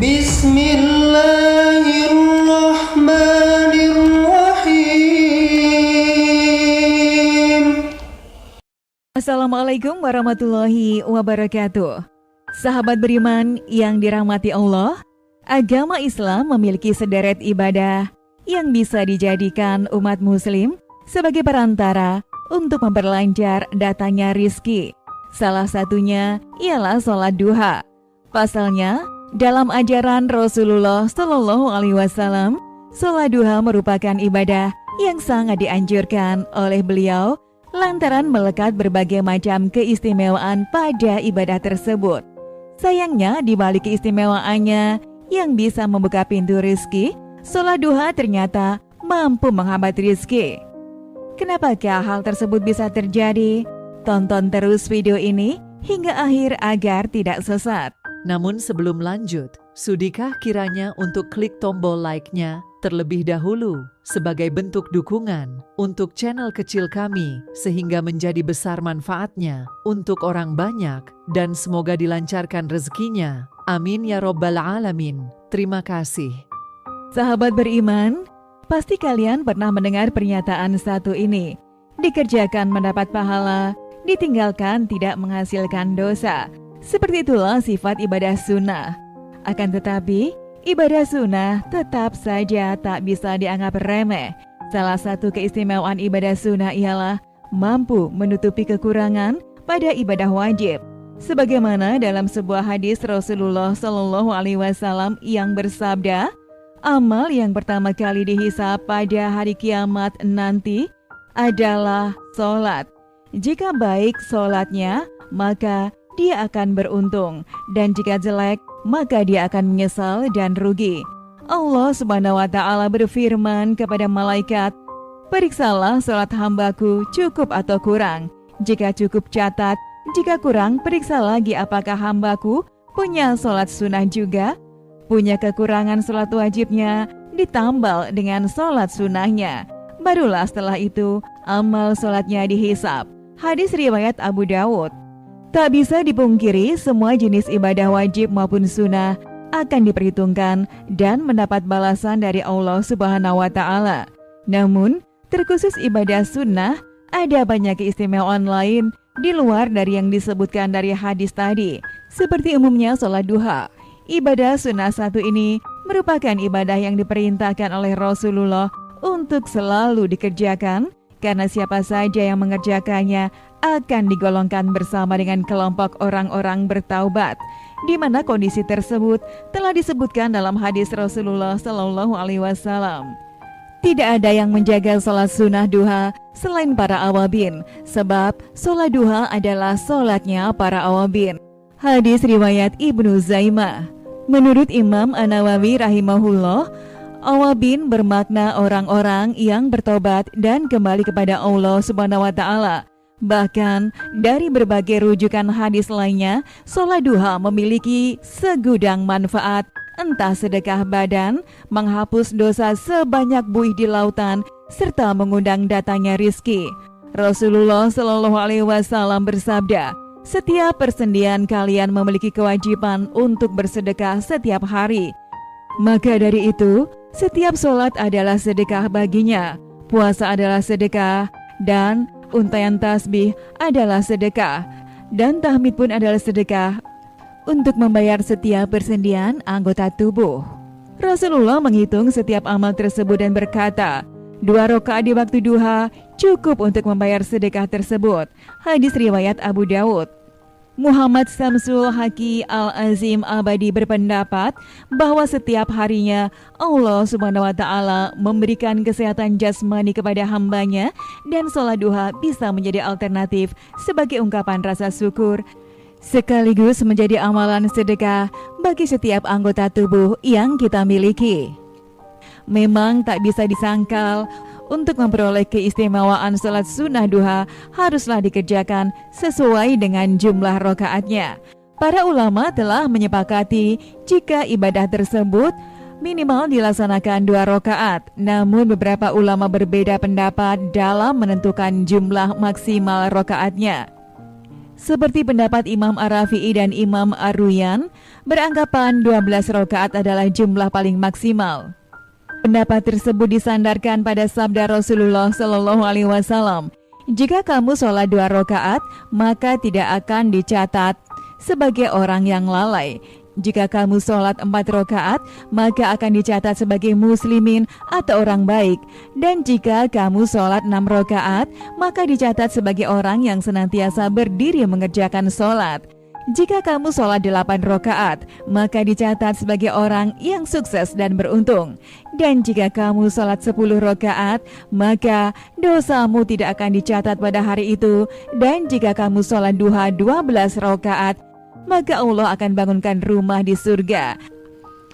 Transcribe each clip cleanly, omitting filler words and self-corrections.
Bismillahirrahmanirrahim. Assalamualaikum warahmatullahi wabarakatuh. Sahabat beriman yang dirahmati Allah, agama Islam memiliki sederet ibadah yang bisa dijadikan umat muslim sebagai perantara untuk memperlancar datangnya rizki. Salah satunya ialah sholat duha. Pasalnya, dalam ajaran Rasulullah Shallallahu Alaihi Wasallam, sholat duha merupakan ibadah yang sangat dianjurkan oleh beliau lantaran melekat berbagai macam keistimewaan pada ibadah tersebut. Sayangnya, di balik keistimewaannya yang bisa membuka pintu rizki, sholat duha ternyata mampu menghambat rizki. Kenapakah hal tersebut bisa terjadi? Tonton terus video ini hingga akhir agar tidak sesat. Namun sebelum lanjut, sudikah kiranya untuk klik tombol like-nya terlebih dahulu sebagai bentuk dukungan untuk channel kecil kami sehingga menjadi besar manfaatnya untuk orang banyak dan semoga dilancarkan rezekinya. Amin ya Rabbal Alamin. Terima kasih. Sahabat beriman, pasti kalian pernah mendengar pernyataan satu ini. Dikerjakan mendapat pahala, ditinggalkan tidak menghasilkan dosa. Seperti itulah sifat ibadah sunnah. Akan tetapi, ibadah sunnah tetap saja tak bisa dianggap remeh. Salah satu keistimewaan ibadah sunnah ialah mampu menutupi kekurangan pada ibadah wajib. Sebagaimana dalam sebuah hadis Rasulullah Shallallahu Alaihi Wasallam yang bersabda, amal yang pertama kali dihisab pada hari kiamat nanti adalah sholat. Jika baik sholatnya, maka dia akan beruntung, dan jika jelek, maka dia akan menyesal dan rugi. Allah Subhanahu wa Ta'ala berfirman kepada malaikat, periksalah sholat hambaku cukup atau kurang. Jika cukup, catat. Jika kurang, periksa lagi apakah hambaku punya sholat sunnah juga. Punya kekurangan sholat wajibnya, ditambal dengan sholat sunnahnya. Barulah setelah itu, amal sholatnya dihisab. Hadis riwayat Abu Dawud. Tak bisa dipungkiri, semua jenis ibadah wajib maupun sunnah akan diperhitungkan dan mendapat balasan dari Allah Subhanahu wa Ta'ala. Namun, terkhusus ibadah sunnah, ada banyak keistimewaan lain di luar dari yang disebutkan dari hadis tadi, seperti umumnya sholat duha. Ibadah sunnah satu ini merupakan ibadah yang diperintahkan oleh Rasulullah untuk selalu dikerjakan, karena siapa saja yang mengerjakannya akan digolongkan bersama dengan kelompok orang-orang bertaubat, di mana kondisi tersebut telah disebutkan dalam hadis Rasulullah Shallallahu Alaihi Wasallam. Tidak ada yang menjaga sholat sunnah duha selain para awabin, sebab sholat duha adalah sholatnya para awabin. Hadis riwayat Ibnu Zaimah. Menurut Imam An-Nawawi rahimahullah, awabin bermakna orang-orang yang bertobat dan kembali kepada Allah Subhanahu wa Ta'ala. Bahkan dari berbagai rujukan hadis lainnya, sholat duha memiliki segudang manfaat, entah sedekah badan, menghapus dosa sebanyak buih di lautan, serta mengundang datangnya rizki. Rasulullah Shallallahu Alaihi Wasallam bersabda, setiap persendian kalian memiliki kewajiban untuk bersedekah setiap hari. Maka dari itu, setiap sholat adalah sedekah baginya, puasa adalah sedekah, dan untaian tasbih adalah sedekah, dan tahmid pun adalah sedekah untuk membayar setiap persendian anggota tubuh. Rasulullah menghitung setiap amal tersebut dan berkata, 2 rakaat di waktu duha cukup untuk membayar sedekah tersebut. Hadis riwayat Abu Dawud. Muhammad Samsul Haqi Al-Azim Abadi berpendapat bahwa setiap harinya Allah Subhanahu wa Ta'ala memberikan kesehatan jasmani kepada hambanya, dan sholat duha bisa menjadi alternatif sebagai ungkapan rasa syukur sekaligus menjadi amalan sedekah bagi setiap anggota tubuh yang kita miliki. Memang tak bisa disangkal, untuk memperoleh keistimewaan sholat sunnah duha haruslah dikerjakan sesuai dengan jumlah rakaatnya. Para ulama telah menyepakati jika ibadah tersebut minimal dilaksanakan 2 rakaat. Namun beberapa ulama berbeda pendapat dalam menentukan jumlah maksimal rakaatnya. Seperti pendapat Imam Ar-Rafi'i dan Imam Ar-Ruyan, beranggapan 12 rakaat adalah jumlah paling maksimal. Pendapat tersebut disandarkan pada sabda Rasulullah SAW, jika kamu sholat 2 rakaat, maka tidak akan dicatat sebagai orang yang lalai. Jika kamu sholat 4 rakaat, maka akan dicatat sebagai muslimin atau orang baik. Dan jika kamu sholat 6 rakaat, maka dicatat sebagai orang yang senantiasa berdiri mengerjakan sholat. Jika kamu sholat 8 rakaat, maka dicatat sebagai orang yang sukses dan beruntung. Dan jika kamu sholat 10 rakaat, maka dosamu tidak akan dicatat pada hari itu. Dan jika kamu sholat duha 12 rakaat, maka Allah akan bangunkan rumah di surga.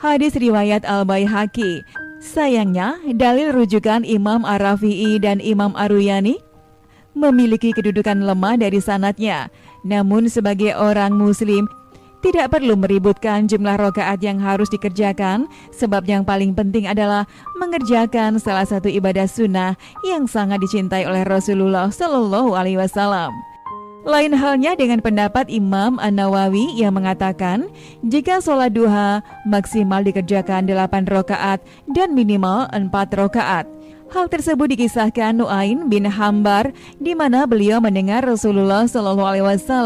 Hadis riwayat Al-Baihaqi. Sayangnya, dalil rujukan Imam Ar-Rafi'i dan Imam Ar-Ruyani memiliki kedudukan lemah dari sanadnya. Namun sebagai orang muslim, tidak perlu meributkan jumlah rakaat yang harus dikerjakan, sebab yang paling penting adalah mengerjakan salah satu ibadah sunnah yang sangat dicintai oleh Rasulullah SAW. Lain halnya dengan pendapat Imam An-Nawawi yang mengatakan jika sholat duha maksimal dikerjakan 8 rakaat dan minimal 4 rakaat. Hal tersebut dikisahkan Nu'ain bin Hambar, di mana beliau mendengar Rasulullah SAW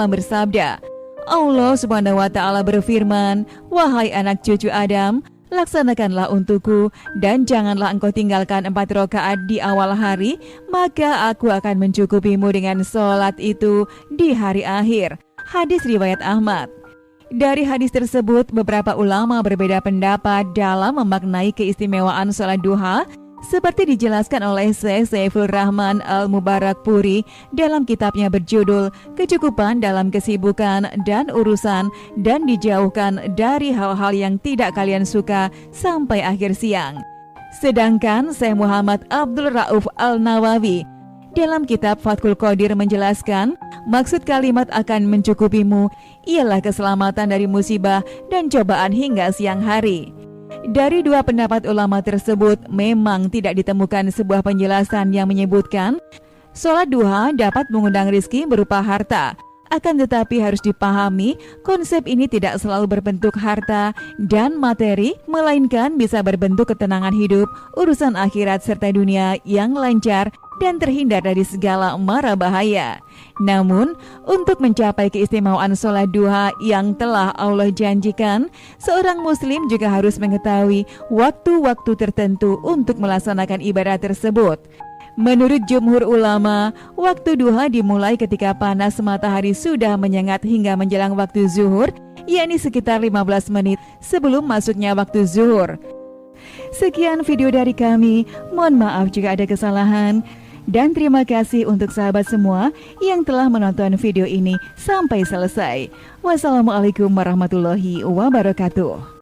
bersabda, Allah Subhanahu wa Ta'ala berfirman, wahai anak cucu Adam, laksanakanlah untukku dan janganlah engkau tinggalkan 4 rakaat di awal hari, maka aku akan mencukupimu dengan sholat itu di hari akhir. Hadis riwayat Ahmad. Dari hadis tersebut, beberapa ulama berbeda pendapat dalam memaknai keistimewaan sholat duha, seperti dijelaskan oleh Syekh Saiful Rahman Al-Mubarakpuri dalam kitabnya berjudul Kecukupan dalam Kesibukan dan Urusan dan Dijauhkan dari Hal-hal yang Tidak Kalian Suka sampai Akhir Siang. Sedangkan Syekh Muhammad Abdul Rauf Al-Nawawi dalam kitab Fathul Qadir menjelaskan, maksud kalimat akan mencukupimu ialah keselamatan dari musibah dan cobaan hingga siang hari. Dari dua pendapat ulama tersebut, memang tidak ditemukan sebuah penjelasan yang menyebutkan sholat duha dapat mengundang rizki berupa harta. Akan tetapi harus dipahami, konsep ini tidak selalu berbentuk harta dan materi, melainkan bisa berbentuk ketenangan hidup, urusan akhirat serta dunia yang lancar dan terhindar dari segala mara bahaya. Namun, untuk mencapai keistimewaan sholat duha yang telah Allah janjikan, seorang muslim juga harus mengetahui waktu-waktu tertentu untuk melaksanakan ibadah tersebut. Menurut jumhur ulama, waktu duha dimulai ketika panas matahari sudah menyengat hingga menjelang waktu zuhur, yakni sekitar 15 menit sebelum masuknya waktu zuhur. Sekian video dari kami, mohon maaf jika ada kesalahan. Dan terima kasih untuk sahabat semua yang telah menonton video ini sampai selesai. Wassalamualaikum warahmatullahi wabarakatuh.